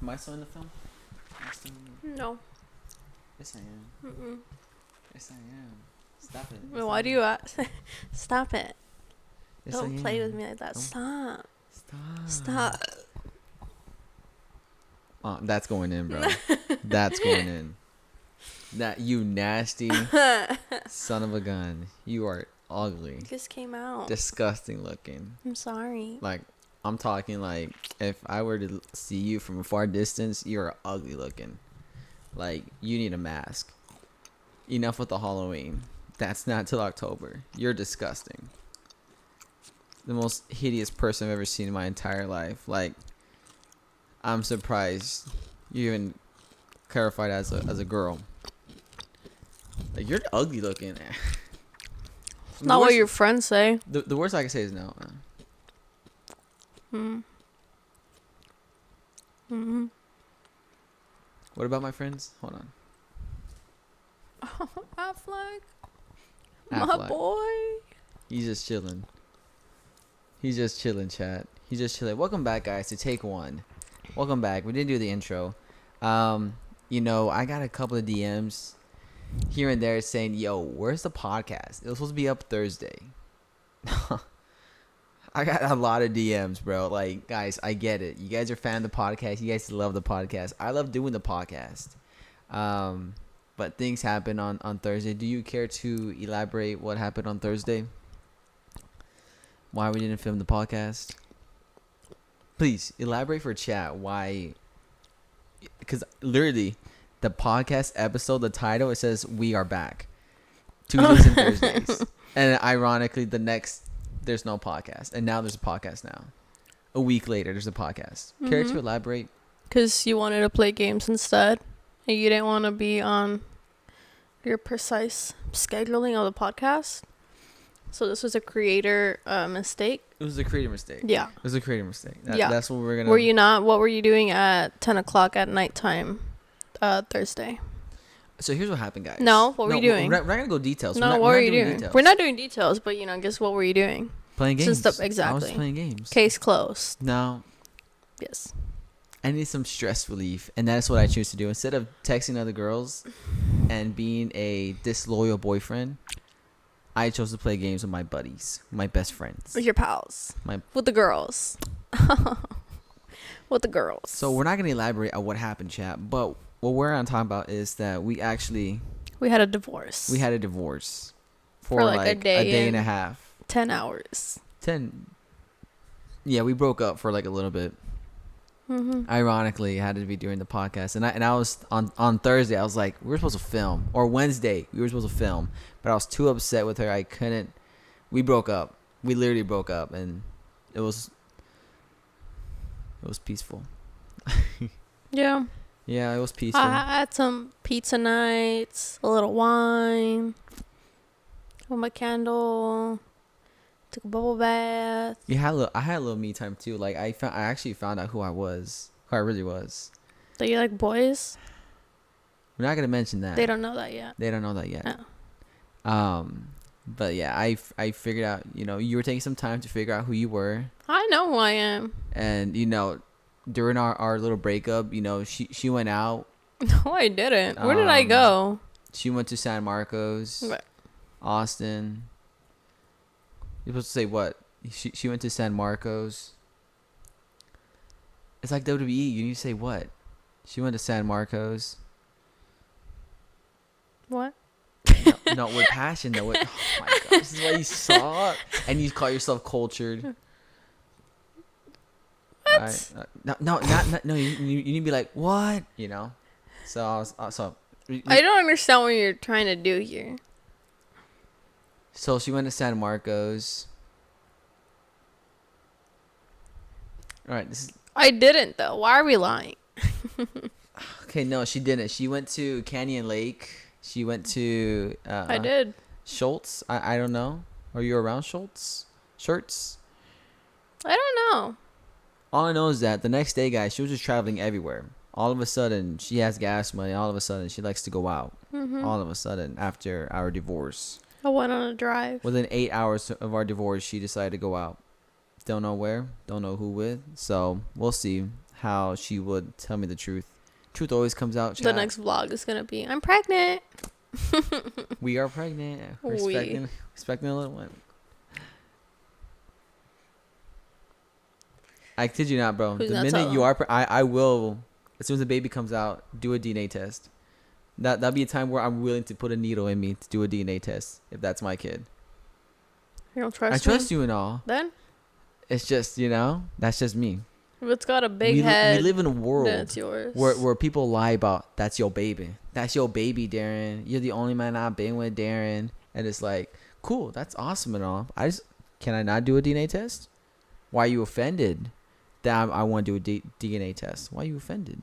Am I still in the film? No. Yes, I am. Mm-mm. Yes, I am. Stop it. Well, why do you stop it? Yes, Don't play with me like that. Don't. Stop. Stop. Stop. That's going in, bro. That's going in. That you nasty son of a gun. You are ugly. Just came out. Disgusting looking. I'm sorry. Like, I'm talking like if I were to see you from a far distance, you are ugly looking. Like, you need a mask. Enough with the Halloween. That's not till October. You're disgusting. The most hideous person I've ever seen in my entire life. Like, I'm surprised you even clarified as a girl. Like, you're ugly looking. Not what your friends say. The worst I can say is no. Mm-hmm. What about my friends? Hold on. Affleck. My Affleck. boy. He's just chilling. He's just chilling, chat. He's just chilling. Welcome back, guys, to Take One. Welcome back. We didn't do the intro. You know, I got a couple of DMs here and there saying, yo, where's the podcast? It was supposed to be up Thursday. I got a lot of DMs, bro. Like, guys, I get it. You guys are fan of the podcast. You guys love the podcast. I love doing the podcast. But things happen on Thursday. Do you care to elaborate what happened on Thursday? Why we didn't film the podcast? Please, elaborate for chat why. Because literally, the podcast episode, the title, it says, we are back. Tuesdays and Thursdays. And ironically, the next, there's no podcast. And now there's a podcast now. A week later, there's a podcast. Care to elaborate? Because you wanted to play games instead. And you didn't want to be on your precise scheduling of the podcast. So this was a creator mistake. It was a creative mistake. Yeah. It was a creative mistake. Yeah. That's what we're going to... Were you not? What were you doing at 10 o'clock at nighttime Thursday? So here's what happened, guys. No, what were you doing? We're not going to go details. No, what were you doing? Details. We're not doing details, but, you know, guess what were you doing? Playing games. Exactly. I was playing games. Case closed. No. Yes. I need some stress relief, and that's what I choose to do. Instead of texting other girls and being a disloyal boyfriend, I chose to play games with my buddies, my best friends. With your pals. With the girls. With the girls. So we're not going to elaborate on what happened, chat, but what we're going to talk about is that we had a divorce. We had a divorce for like a day and a half. 10 hours. 10. Yeah, we broke up for like a little bit. Mm-hmm. Ironically, it had to be during the podcast, and I was on Thursday. I was like, we were supposed to film, or Wednesday we were supposed to film, but I was too upset with her. I couldn't. We broke up. We literally broke up, and it was peaceful. Yeah. Yeah, it was peaceful. I had some pizza nights, a little wine, with my candle. Took a bubble bath. I had a little me time too. Like I actually found out who I really was. Do you like boys? We're not gonna mention that. They don't know that yet. No. But yeah, I figured out. You know, you were taking some time to figure out who you were. I know who I am. And you know, during our little breakup, you know, she went out. No, I didn't. Where did I go? She went to San Marcos, Austin. You're supposed to say what? She went to San Marcos. It's like WWE. You need to say what? She went to San Marcos. What? No, with passion though. Oh my god, this is why you saw, and you call yourself cultured. What? Right? No. You need to be like what? You know. So I was I don't understand what you're trying to do here. So she went to San Marcos. All right, I didn't though. Why are we lying? Okay, no, she didn't. She went to Canyon Lake. She went to. I did. Schultz. I don't know. Are you around Schultz? Shirts. I don't know. All I know is that the next day, guys, she was just traveling everywhere. All of a sudden, she has gas money. All of a sudden, she likes to go out. Mm-hmm. All of a sudden, after our divorce. I went on a drive. Within 8 hours of our divorce, she decided to go out. Don't know where. Don't know who with. So, we'll see how she would tell me the truth. Truth always comes out. The Chat. next vlog is gonna be, I'm pregnant. We are pregnant. We're expecting a little one. I kid you not, bro. Who's The not minute telling? you are, I will. As soon as the baby comes out, do a DNA test. That'll be a time where I'm willing to put a needle in me to do a DNA test if that's my kid. You don't trust I me? trust you and all. Then? It's just, that's just me. If it's got a big we head, live in a world then it's yours. where people lie about that's your baby. That's your baby, Darren. You're the only man I've been with, Darren. And it's like, cool, that's awesome and all. Can I not do a DNA test? Why are you offended that I want to do a DNA test? Why are you offended?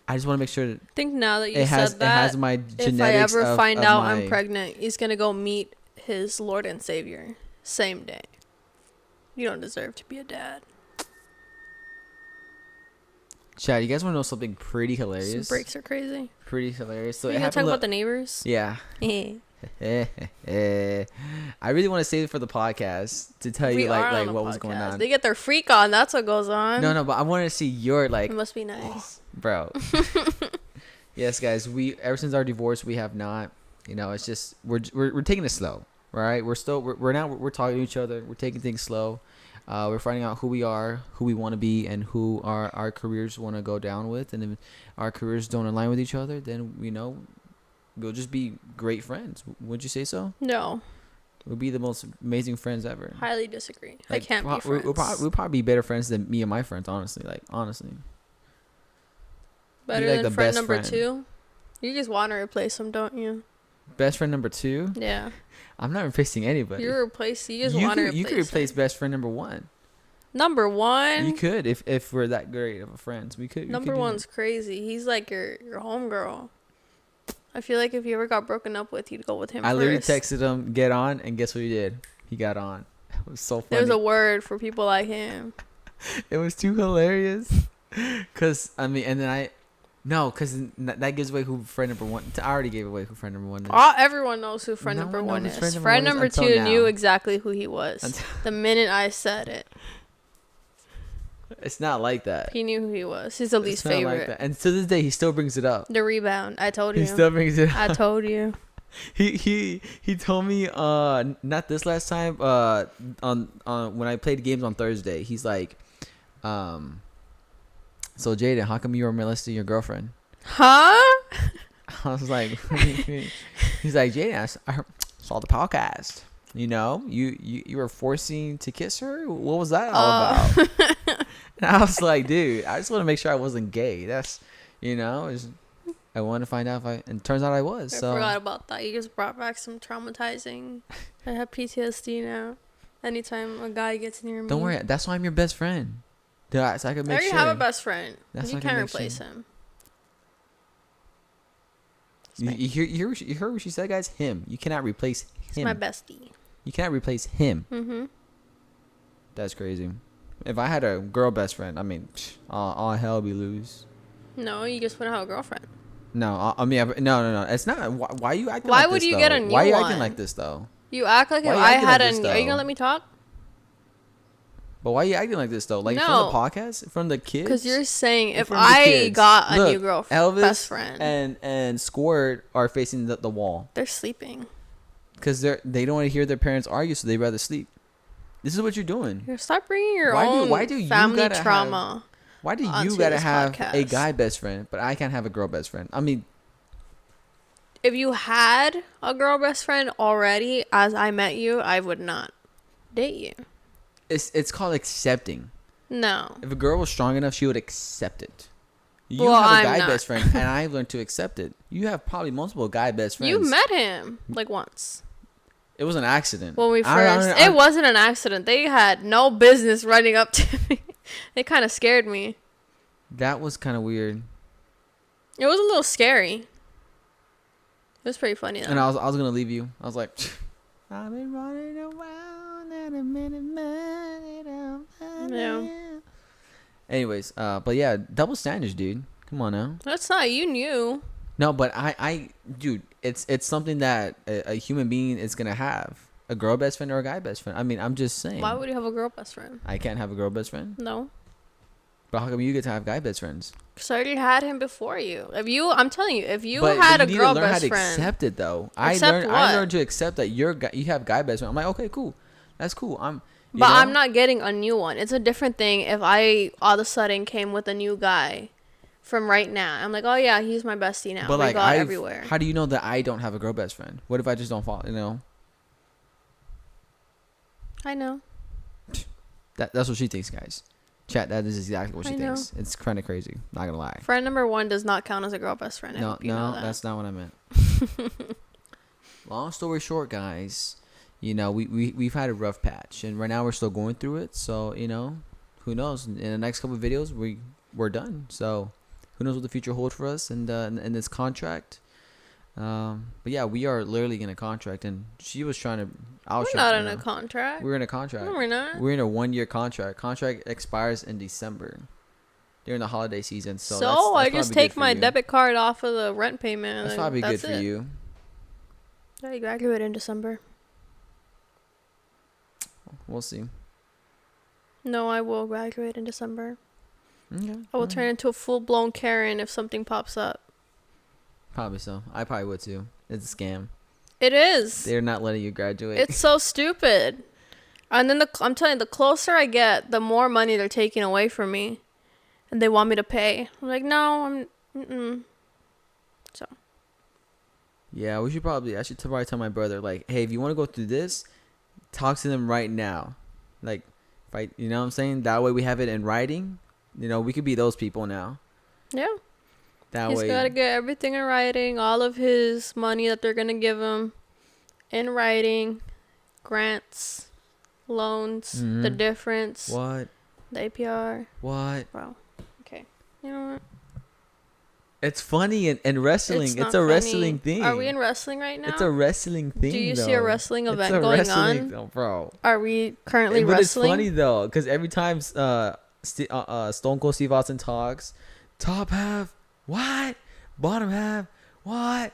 I just want to make sure that I think now that you it said that, has my genetics. if I ever find out my, I'm pregnant, he's gonna go meet his Lord and Savior same day. You don't deserve to be a dad. Chad, you guys want to know something pretty hilarious? Some breaks are crazy. Pretty hilarious. So Are it you gonna happened. talk about the neighbors? Yeah. I really want to save it for the podcast to tell We you are on a what was going podcast. on. They get their freak on. That's what goes on. No, but I wanted to see your It must be nice. bro. Yes, guys. We ever since our divorce, we have not. It's just we're taking it slow, right? We're talking to each other. We're taking things slow. We're finding out who we are, who we want to be, and who our careers want to go down with. And if our careers don't align with each other, then we'll just be great friends. Would you say so? No. We'll be the most amazing friends ever. Highly disagree. I can't be friends. We'll probably be better friends than me and my friends, honestly. Better like than the friend best number friend. 2? You just want to replace him, don't you? Best friend number 2? Yeah. I'm not replacing anybody. You just want to replace You could replace him. best friend number 1. Number 1? You could if we're that great of a friends. We could. Number 1's crazy. He's like your homegirl. I feel like if you ever got broken up with, you'd go with him I first. literally texted him, get on, and guess what he did? He got on. It was so funny. There's a word for people like him. It was too hilarious. Cause and then because that gives away who friend number 1. I already gave away who friend number 1 is. Everyone knows who friend No number one 1 knows is. who friend Friend number number 1 is 2 until knew now. exactly who he was. The minute I said it, It's not like that. he knew who he was. He's the least It's not like favorite. that. And to this day, he still brings it up. The rebound. I told you. He still brings it up. I told you. He told me not this last time on when I played games on Thursday. He's like, so Jaden, how come you were molesting your girlfriend? Huh? I was like, he's like, Jaden, I saw the podcast. You were forcing to kiss her. What was that all about? And I was like, dude, I just want to make sure I wasn't gay. That's I wanted to find out and turns out I was. I So forgot about that. You just brought back some traumatizing. I have PTSD now. Anytime a guy gets near me. don't worry. That's why I'm your best friend. So I can I make already sure. have a best friend. That's You what I can can't make replace sure. him. You heard what she said, guys? Him. You cannot replace He's him. my bestie. You cannot replace him. Mm-hmm. That's crazy. If I had a girl best friend, all hell be loose. No, you just want to have a girlfriend. No, no. It's not. Why are you acting Why like would this, you though? get a new Why are you acting one? like this, though? You act like Why if you I acting had like this, a. Are you though? gonna let me talk? But why are you acting like this, though? Like, No. from the podcast? From the kids? Because you're saying if From the I kids. got a Look, new girlfriend, Elvis best friend, and Squirt are facing the wall. they're sleeping. Because they don't want to hear their parents argue, so they'd rather sleep. This is what you're doing. Here, stop bringing your Why do own you family gotta trauma. Why do you onto gotta this have a podcast. guy best friend, but I can't have a girl best friend? I mean, If you had a girl best friend already, as I met you, I would not date you. it's called accepting. No. If a girl was strong enough, she would accept it. You Well, have a I'm guy not. best friend, and I've learned to accept it. You have probably multiple guy best friends. You met him like once. It was an accident. When we first, it wasn't an accident. They had no business running up to me. It kind of scared me. That was kind of weird. It was a little scary. It was pretty funny though. And I was gonna leave you. I was like, I've been running around at a minute. Yeah. Anyways, but yeah, double standards, dude. Come on now. That's not, you knew. No, but dude, it's something that a human being is gonna have. A girl best friend or a guy best friend. I mean, I'm just saying. Why would you have a girl best friend? I can't have a girl best friend? No. But how come you get to have guy best friends? Because I already had him before you. I'm telling you, if you But had you a need girl to learn best how to friend, accept it though. Accept I what? learned to accept that you have guy best friend. I'm like, okay, cool, that's cool. but I'm not getting a new one. It's a different thing if I all of a sudden came with a new guy from right now. I'm like, oh yeah, he's my bestie now. But we like, go out everywhere. how do you know that I don't have a girl best friend? What if I just don't follow? You know, I know. that's what she thinks, guys. Chat, that is exactly what she I know. thinks. It's kind of crazy. Not gonna lie. Friend number 1 does not count as a girl best friend. I No, hope you know that. that's not what I meant. Long story short, guys, you know, we've had a rough patch, and right now we're still going through it. So, you know, who knows? In the next couple of videos, we're done. So, who knows what the future holds for us and in this contract. But yeah, we are literally in a contract, and she was trying to. We're not in a contract. We're in a contract. No, we're not. We're in a 1-year contract. Contract expires in December, during the holiday season. So I that's just probably take good for my you. debit card off of the rent payment. That's And probably good that's for it. you. Yeah, you graduate in December. We'll see. No, I will graduate in December. Okay. I will turn into a full-blown Karen if something pops up. Probably so. I probably would too. It's a scam. It is. They're not letting you graduate. It's so stupid. And then I'm telling you, the closer I get, the more money they're taking away from me. And they want me to pay. I'm like, no, So. Yeah, we should probably. I should probably tell my brother, like, hey, if you want to go through this, talk to them right now. Like, fight. You know what I'm saying? That way we have it in writing. You know, we could be those people now. Yeah. That He's way. got to get everything in writing. All of his money that they're going to give him in writing. Grants. Loans. The difference. What? The APR. What? Bro. Okay. You know what? It's funny in wrestling. It's a wrestling thing. Are we in wrestling right now? It's a wrestling thing. Do you though. see a wrestling It's event a going wrestling, on? bro. Are we currently But wrestling? it's funny though, because every time Stone Cold Steve Austin talks, top half, what? Bottom half, what?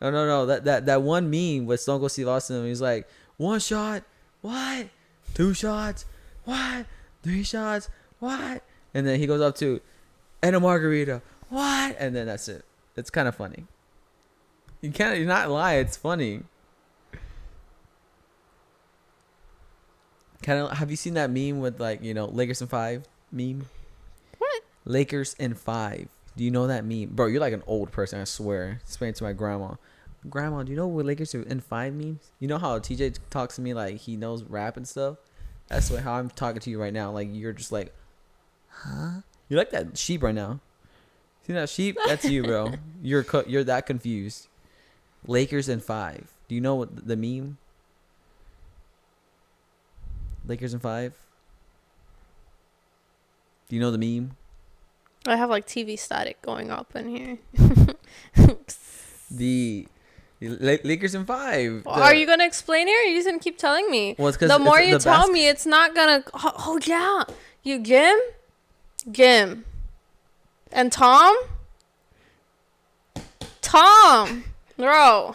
No. That one meme with Stone Cold Steve Austin, he's like, 1 shot, what? 2 shots, what? 3 shots, what? And then he goes up to, and a margarita, what? And then that's it. It's kind of funny. You're not lie. It's funny. Kind of. Have you seen that meme with like, you know, Lakers in 5 meme? What? Lakers in 5. Do you know that meme, bro? You're like an old person. I swear. Explain it to my grandma. Grandma, do you know what Lakers in 5 memes? You know how TJ talks to me like he knows rap and stuff? That's how I'm talking to you right now. Like you're just like, huh? You're like that sheep right now. See that sheep? That's you, bro. You're that confused. Lakers in 5. Do you know what the meme? Lakers in 5. Do you know the meme? I have like TV static going up in here. The Lakers in 5. Are you gonna explain it, or are you just gonna keep telling me? Well, it's 'cause the more it's you the tell me, it's not gonna. Oh yeah, you Gim, and Tom, bro.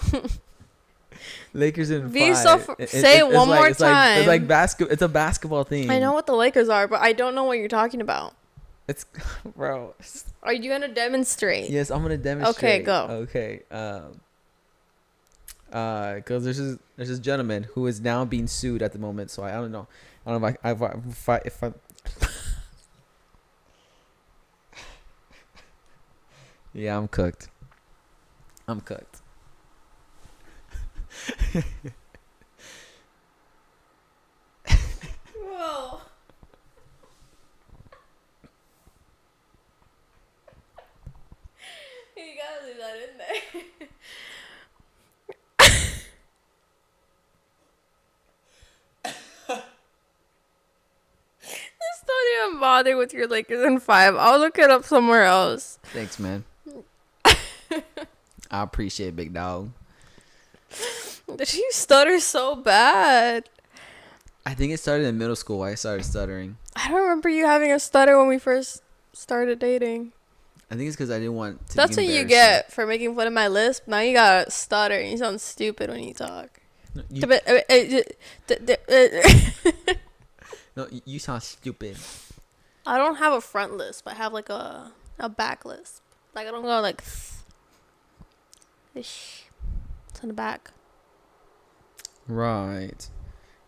Lakers in 5. Be so say it one more time. It's like basketball. It's a basketball thing. I know what the Lakers are, but I don't know what you're talking about. It's, bro. Are you gonna demonstrate? Yes, I'm gonna demonstrate. Okay, go. Okay. Because there's this gentleman who is now being sued at the moment. So I don't know. I don't know if I yeah, I'm cooked. Whoa. You gotta leave that in there. Just don't even bother with your Lakers in 5. I'll look it up somewhere else. Thanks, man. I appreciate it, big dog. Did you stutter so bad? I think it started in middle school. I started stuttering. I don't remember you having a stutter when we first started dating. I think it's because I didn't want to. That's what you get for making fun of my lisp. Now you got a stutter. You sound stupid when you talk. No, you sound stupid. I don't have a front lisp. I have like a back lisp. Like I don't go like ish. It's in the back. Right.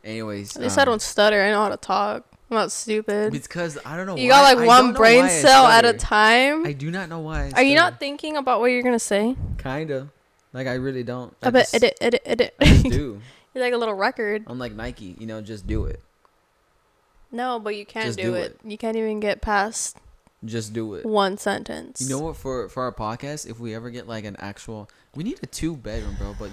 Anyways, At least I don't stutter. I know how to talk. I'm not stupid. because I don't know. You got I like one don't know brain why I cell at a stutter. time. I do not know why. Are you not thinking about what you're gonna say? Kinda. Like I really don't. I bet just, edit. I just do. You're like a little record. Unlike Nike, just do it. No, but you can't Just do do it. You can't even get past Just do it. one sentence. You know what? For our podcast, if we ever get like an actual, we need a 2-bedroom, bro. But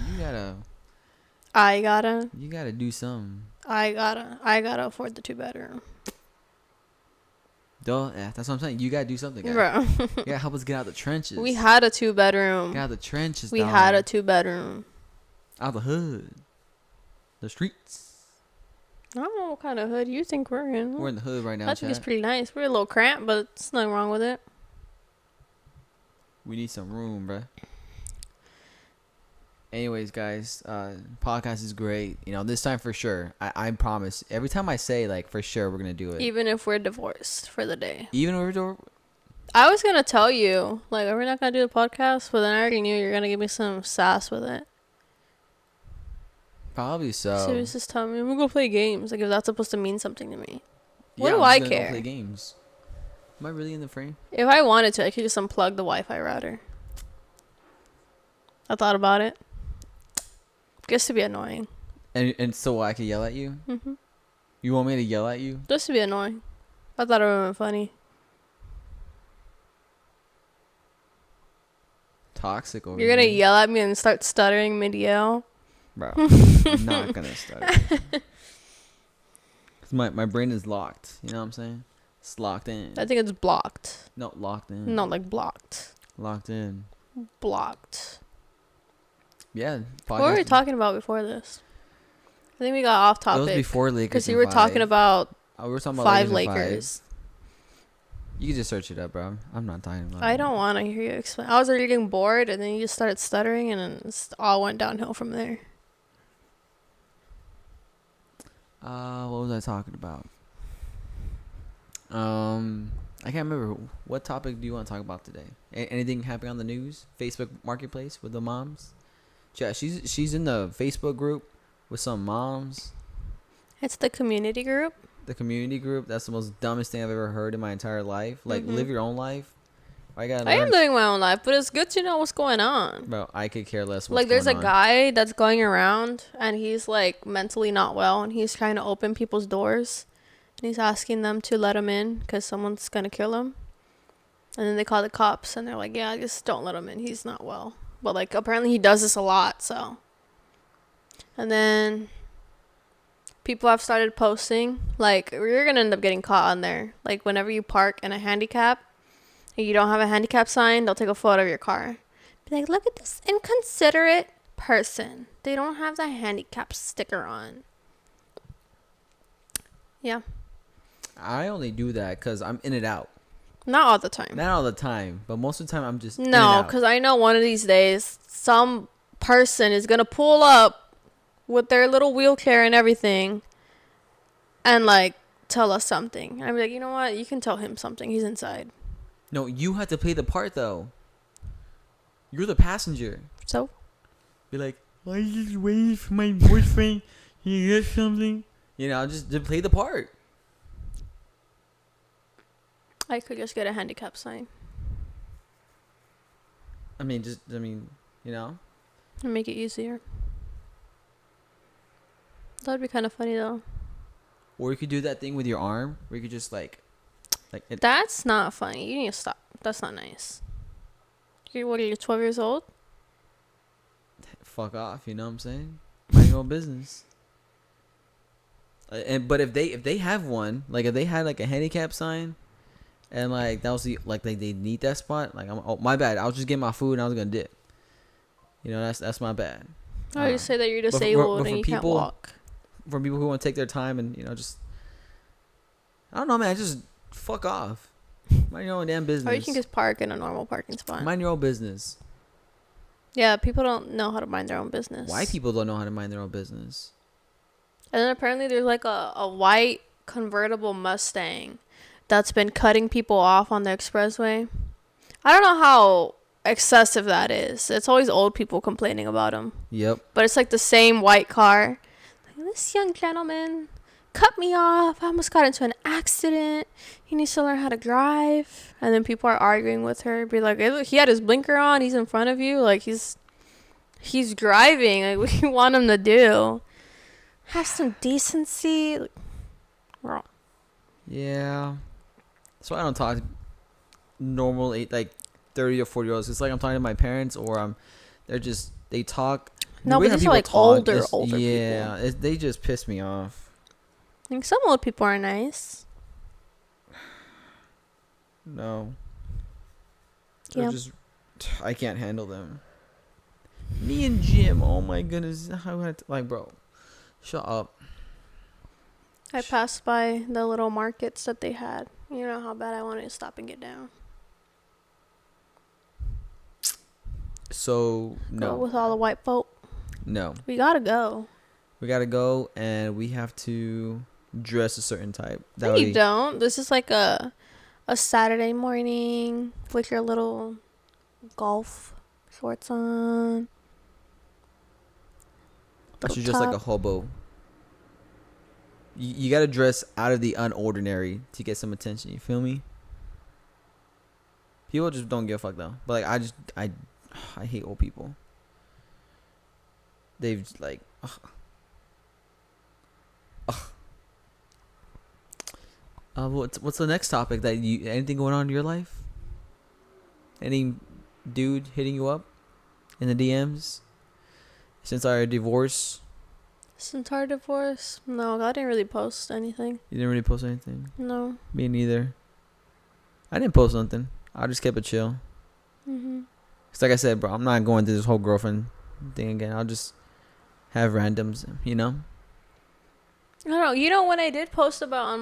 I gotta do something. I gotta afford the 2-bedroom. Duh, yeah, that's what I'm saying. You gotta do something, guys. Bro. You gotta help us get out of the trenches. We had a 2-bedroom. Get out of the trenches. We dog. had a 2-bedroom. Out the hood, the streets. I don't know what kind of hood you think we're in. We're in the hood right now. I think it's chat. pretty nice. We're a little cramped, but there's nothing wrong with it. We need some room, bruh. Anyways, guys, podcast is great. This time for sure. I promise. Every time I say like for sure, we're gonna do it. Even if we're divorced for the day. Even if we're I was gonna tell you, like, are we not gonna do the podcast? But then I already knew you were gonna give me some sass with it. probably so. So you was just telling me we're gonna play games. Like if that's supposed to mean something to me. What do I'm I just gonna go care? Play games. Am I really in the frame? If I wanted to, I could just unplug the Wi-Fi router. I thought about it. Just to be annoying. And so I could yell at you. Mm-hmm. You want me to yell at you? Just to be annoying. I thought it would have been funny. Toxic over You're gonna here. yell at me and start stuttering mid-yell. Bro, I'm not gonna stutter. 'Cause my brain is locked. You know what I'm saying? It's locked in. I think it's blocked. No, locked in. Not like blocked. Locked in. Blocked. Yeah. What were we podcast- talking about before this? I think we got off It was topic. before Lakers. Because you in were five. talking about We were talking about 5 Lakers. in Lakers. You can just search it up, bro. I'm not talking about it. I don't want to hear you explain. I was already getting bored, and then you just started stuttering, and then it all went downhill from there. What was I talking about? I can't remember. What topic do you want to talk about today? Anything happening on the news? Facebook Marketplace with the moms? Yeah, she's in the Facebook group with some moms. It's the community group. The community group. That's the most dumbest thing I've ever heard in my entire life. Like, live your own life. I am living my own life, but it's good to know what's going on. Bro, I could care less. Like, there's a guy that's going around, and he's like mentally not well, and he's trying to open people's doors, and he's asking them to let him in because someone's gonna kill him. And then they call the cops, and they're like, "Yeah, just don't let him in. He's not well." But like, apparently he does this a lot. So, and then people have started posting like, you're gonna end up getting caught on there. Like, whenever you park in a handicap and you don't have a handicap sign, they'll take a photo of your car. Be like, look at this inconsiderate person. They don't have the handicap sticker on. Yeah. I only do that because I'm in and out. Not all the time. Not all the time, but most of the time I'm just in and No, out. because I know one of these days some person is gonna pull up with their little wheelchair and everything and like tell us something. I'm like, you know what? You can tell him something. He's inside. No, you have to play the part though. You're the passenger. So Be like, I just waited for my boyfriend. He get something. Just to play the part. I could just get a handicap sign And make it easier. That'd be kind of funny though. Or you could do that thing with your arm, where you could just like it. That's not funny. You need to stop. That's not nice. What are you, 12 years old? Fuck off. You know what I'm saying? Mind your own business. But if they have one, like if they had like a handicap sign, and like that was they need that spot, like my bad. I was just getting my food and I was gonna dip. That's my bad. Or you say that you're but for disabled and you can't walk. For people who want to take their time and just, I don't know, man. Just fuck off. Mind your own damn business. Or you can just park in a normal parking spot. Mind your own business. Yeah, people don't know how to mind their own business. White people don't know how to mind their own business. And then apparently there's like a white convertible Mustang that's been cutting people off on the expressway. I don't know how excessive that is. It's always old people complaining about them. Yep. But it's like the same white car. Like, this young gentleman cut me off. I almost got into an accident. He needs to learn how to drive. And then people are arguing with her. Be like, hey, look, he had his blinker on. He's in front of you. Like, he's driving. Like, what do you want him to do? Have some decency. Like, wrong. Yeah. That's why I don't talk to normal, like 30 or 40-year-olds. It's like I'm talking to my parents, or they talk. No, but these are like older people. Yeah, they just piss me off. I think some old people are nice. No. Yeah. I can't handle them. Me and Jim, oh my goodness. Like, bro, shut up. I passed by the little markets that they had. You know how bad I wanted to stop and get down. So, no. Go with all the white folk. No. We gotta go. We gotta go, and we have to dress a certain type. No, you don't. This is like a Saturday morning with your little golf shorts on. I should dress like a hobo. You gotta dress out of the unordinary to get some attention. You feel me? People just don't give a fuck though. But like, I hate old people. They've like, what's the next topic that anything going on in your life? Any dude hitting you up in the DMs since our divorce? Since our divorce? No, I didn't really post anything. You didn't really post anything? No. Me neither. I didn't post nothing. I just kept it chill. It's like I said, bro, I'm not going through this whole girlfriend thing again. I'll just have randoms, you know? I don't know. You know what I did post about on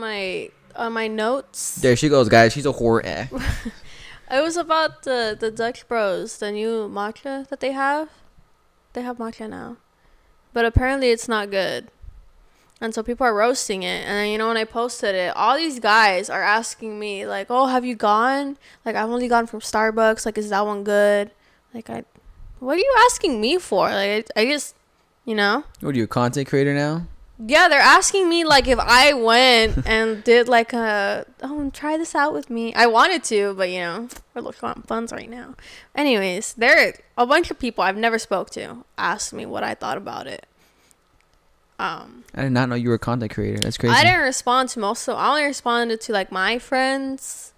my notes? There she goes, guys. She's a whore. It was about the Dutch Bros, the new matcha that they have. They have matcha now. But apparently it's not good. And so people are roasting it. And then, you know, when I posted it, all these guys are asking me, like, oh, have you gone? Like, I've only gone from Starbucks. Like, is that one good? Like, what are you asking me for? Like, I just, you know? What are you, a content creator now? Yeah, they're asking me, like, if I went and did, like, try this out with me. I wanted to, but, you know, we're looking on funds right now. Anyways, a bunch of people I've never spoke to asked me what I thought about it. I did not know you were a content creator. That's crazy. I didn't respond to most of them. I only responded to, like, my friends,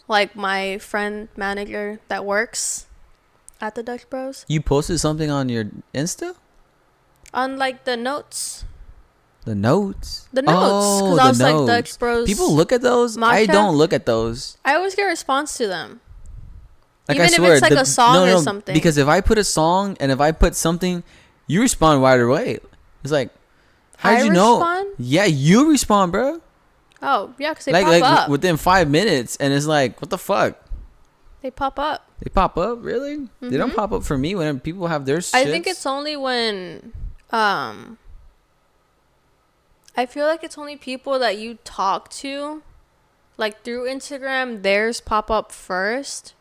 like, my friend manager that works at the Dutch Bros. You posted something on your Insta? On, like, the notes. The notes? The notes. Because I was like, Dutch Bros. People look at those? Matcha? I don't look at those. I always get a response to them. Like, even I swear, if it's like a song or something. Because if I put a song and if I put something, you respond right away. It's like, how'd you know? Respond? Yeah, you respond, bro. Oh, yeah, because they pop up. Within 5 minutes, and it's like, what the fuck? They pop up. They pop up? Really? Mm-hmm. They don't pop up for me when people have their shits. I think it's only when, I feel like it's only people that you talk to, like through Instagram, theirs pop up first.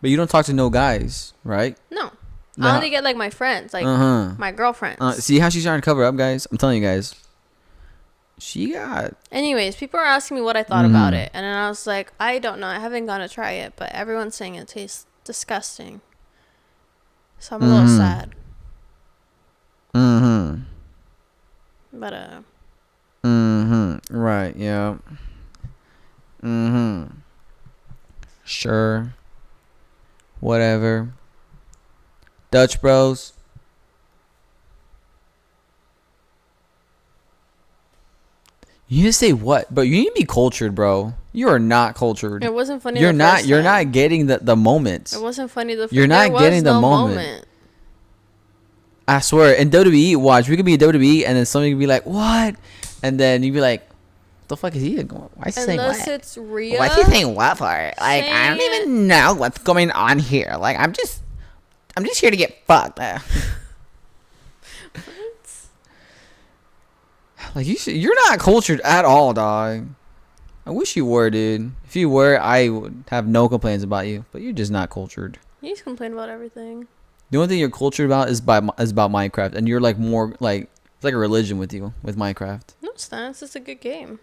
But you don't talk to no guys, right? No. I only get like my friends, like my girlfriends. See how she's trying to cover up, guys? I'm telling you guys. She got... Anyways, people are asking me what I thought about it. And then I was like, I don't know. I haven't gone to try it. But everyone's saying it tastes disgusting. So I'm a little sad. But, Right, yeah. Sure. Whatever. Dutch Bros. You need to say what? But you need to be cultured, bro. You are not cultured. It wasn't funny. You're not getting the moments. It wasn't funny the first're not getting the moment. I swear, in WWE, watch, we could be in WWE and then somebody could be like, what? And then you'd be like, what the fuck is he going? Why is he saying what? Unless it's Rhea. What's he saying what for? Like, I don't even know what's going on here. Like, I'm just here to get fucked. Like, you're not cultured at all, dog. I wish you were, dude. If you were, I would have no complaints about you. But you're just not cultured. You just complain about everything. The only thing you're cultured about is about Minecraft, and you're like more like it's like a religion with you with Minecraft. No, it's not. It's just a good game.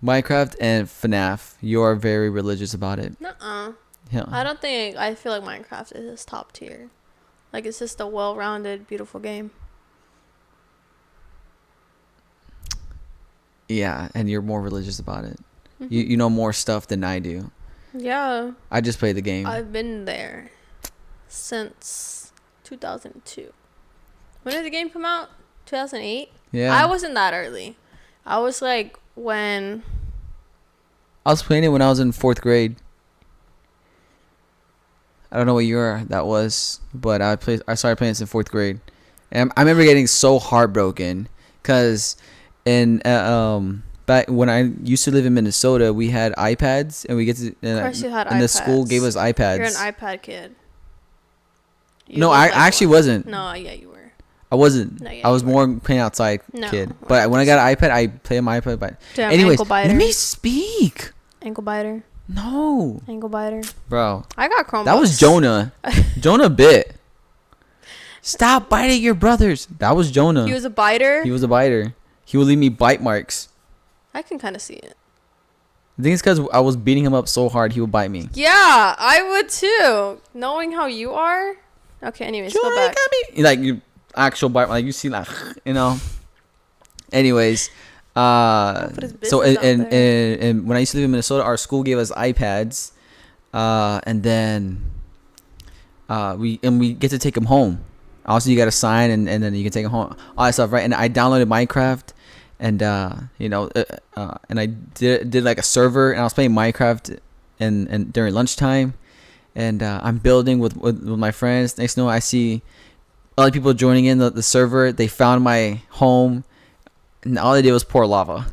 Minecraft and FNAF, you are very religious about it. Nuh-uh. Yeah. I feel like Minecraft is top tier. Like, it's just a well-rounded, beautiful game. Yeah, and you're more religious about it. Mm-hmm. You know more stuff than I do. Yeah. I just play the game. I've been there since 2002. When did the game come out? 2008? Yeah. I wasn't that early. I was like when... I was playing it when I was in 4th grade. I don't know what year that was, but I started playing this in 4th grade. And I remember getting so heartbroken because back when I used to live in Minnesota, we had iPads and we get to Of course you had and iPads. the school gave us iPads. You're an iPad kid. You No, look I like actually one. wasn't. No, yeah, you were. I wasn't. No, yeah, I was you were. more playing outside No, kid. well, But when I got an iPad, I play on my iPad. But Damn, anyways, ankle biter. let me speak. Ankle biter. No, Ankle biter. bro. I got Chromebooks. That was Jonah. Jonah bit. Stop biting your brothers. That was Jonah. He was a biter. He was a biter. He would leave me bite marks. I can kind of see it. I think it's because I was beating him up so hard he would bite me. Yeah, I would too. Knowing how you are. Okay, anyways, go back. Got me. Like you actual bite, like you see, like you know. Anyways, put his so business out and when I used to live in Minnesota, our school gave us iPads, and then we get to take them home. Also, you got to sign and then you can take them home. All that stuff, right? And I downloaded Minecraft, and and I did like a server, and I was playing Minecraft, and during lunchtime, and I'm building with my friends. Next thing you know, I see other people joining in the server. They found my home, and all they did was pour lava.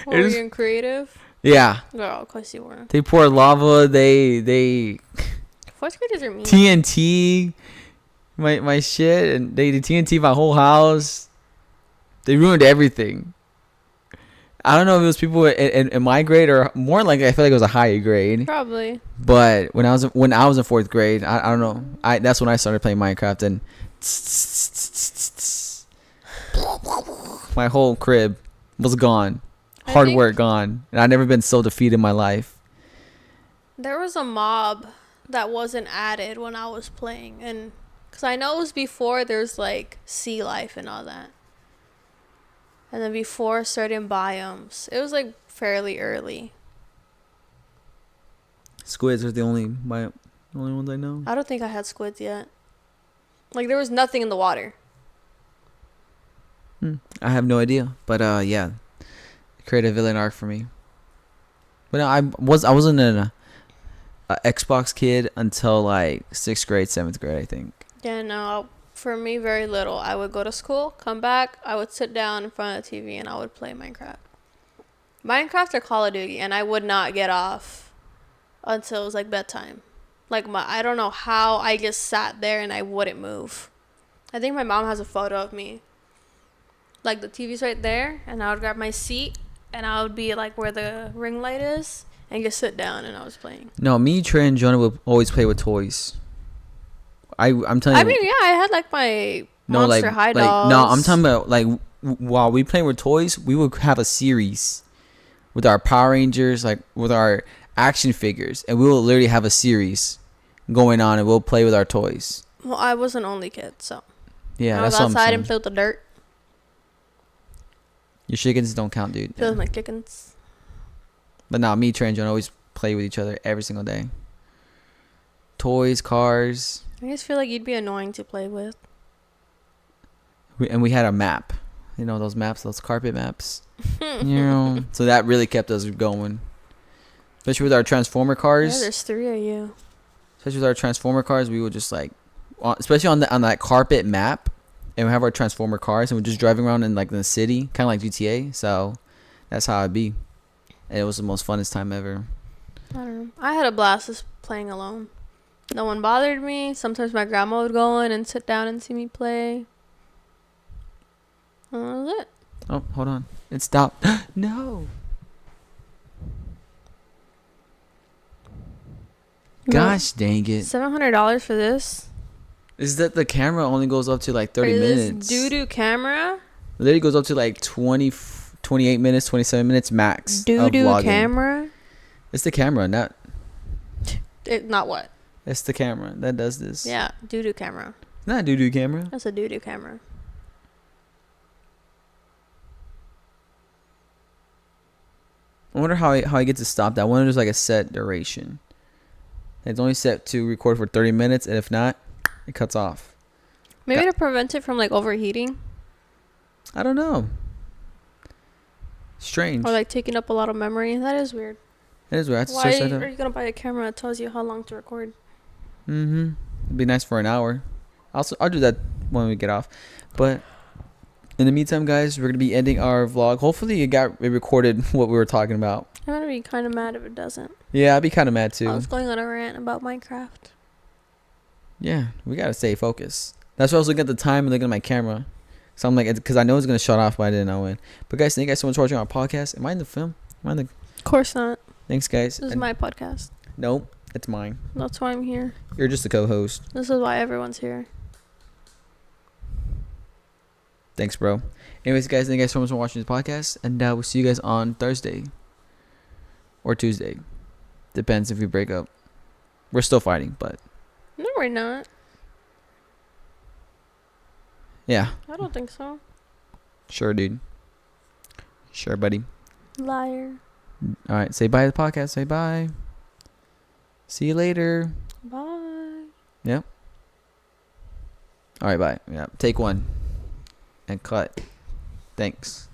Were you in creative? Yeah. No, of course you were. They poured lava. They 4th graders are mean. TNT my shit, and they TNT my whole house. They ruined everything. I don't know if it was people in my grade or more like I feel like it was a higher grade. Probably. But when I was in 4th grade, I don't know. That's when I started playing Minecraft, and my whole crib was gone. Hardware gone, and I've never been so defeated in my life. There was a mob that wasn't added when I was playing, and because I know it was before there's like sea life and all that, and then before certain biomes, it was like fairly early. Squids are the only ones I know. I don't think I had squids yet. Like there was nothing in the water. I have no idea, but yeah, create a villain arc for me. But no, I wasn't a Xbox kid until like 6th grade, 7th grade, I think. Yeah, no. For me, very little. I would go to school, come back, I would sit down in front of the TV, and I would play Minecraft. Minecraft or Call of Duty, and I would not get off until it was like bedtime. Like I don't know how I just sat there and I wouldn't move. I think my mom has a photo of me. Like the TV's right there, and I would grab my seat, and I would be like where the ring light is, and just sit down, and I was playing. No, me, Trey, and Jonah would always play with toys. I'm telling you. I mean, yeah, I had like my Monster High dolls. No, I'm talking about like while we playing with toys, we would have a series with our Power Rangers, like with our action figures, and we will literally have a series going on, and we'll play with our toys. Well, I was an only kid, so Yeah, I was that's what I'm outside saying. and play with the dirt. Your chickens don't count, dude. Play with my chickens. But nah, me, Trey, and Jonah always play with each other every single day. Toys, cars. I just feel like you'd be annoying to play with. And we had a map. You know those maps, those carpet maps. So that really kept us going. Especially with our Transformer cars. Yeah, there's 3 of you. Especially with our Transformer cars, we would just like, especially on that carpet map, and we have our Transformer cars, and we're just driving around in like the city, kind of like GTA. So that's how it'd be. And it was the most funnest time ever. I don't know. I had a blast just playing alone. No one bothered me. Sometimes my grandma would go in and sit down and see me play. And that was it. Oh, hold on. It stopped. No. Gosh dang it. $700 for this? Is that the camera only goes up to like 30 For minutes? this doo-doo camera? It literally goes up to like 28 minutes, 27 minutes max. Doo-doo of vlogging. camera? It's the camera, not. Not what? It's the camera that does this. Yeah, doo-doo camera. Not a doo-doo camera. That's a doo-doo camera. I wonder how I get to stop that. I wonder if there's like a set duration. It's only set to record for 30 minutes, and if not, it cuts off. Maybe to prevent it from like overheating I don't know. Strange. or like taking up a lot of memory. That is weird. It is weird. I have to Why search that are up. you gonna buy a camera that tells you how long to record? Mm-hmm. It'd be nice for an hour. I'll do that when we get off. But in the meantime, guys, we're gonna be ending our vlog. Hopefully, it recorded what we were talking about. I'm gonna be kind of mad if it doesn't. Yeah, I'd be kind of mad I too. was going on a rant about Minecraft. Yeah, we gotta stay focused. That's why I was looking at the time and looking at my camera. So I'm like, because I know it's gonna shut off, but I didn't know when. But guys, thank you guys so much for watching our podcast. Am I in the film? Am I in the? Of course not. Thanks, guys. This is And my podcast. nope, it's mine. That's why I'm here. You're just a co-host. This is why everyone's here. Thanks, bro. Anyways, guys, thank you guys so much for watching this podcast, and we'll see you guys on Thursday or Tuesday. Depends if we break up. We're still fighting, but No, we're not. yeah, I don't think so. sure, dude. Sure, buddy. Liar. All right, say bye to the podcast. Say bye. See you later. Bye. Yep. All right, bye. Yeah, take one and cut. Thanks.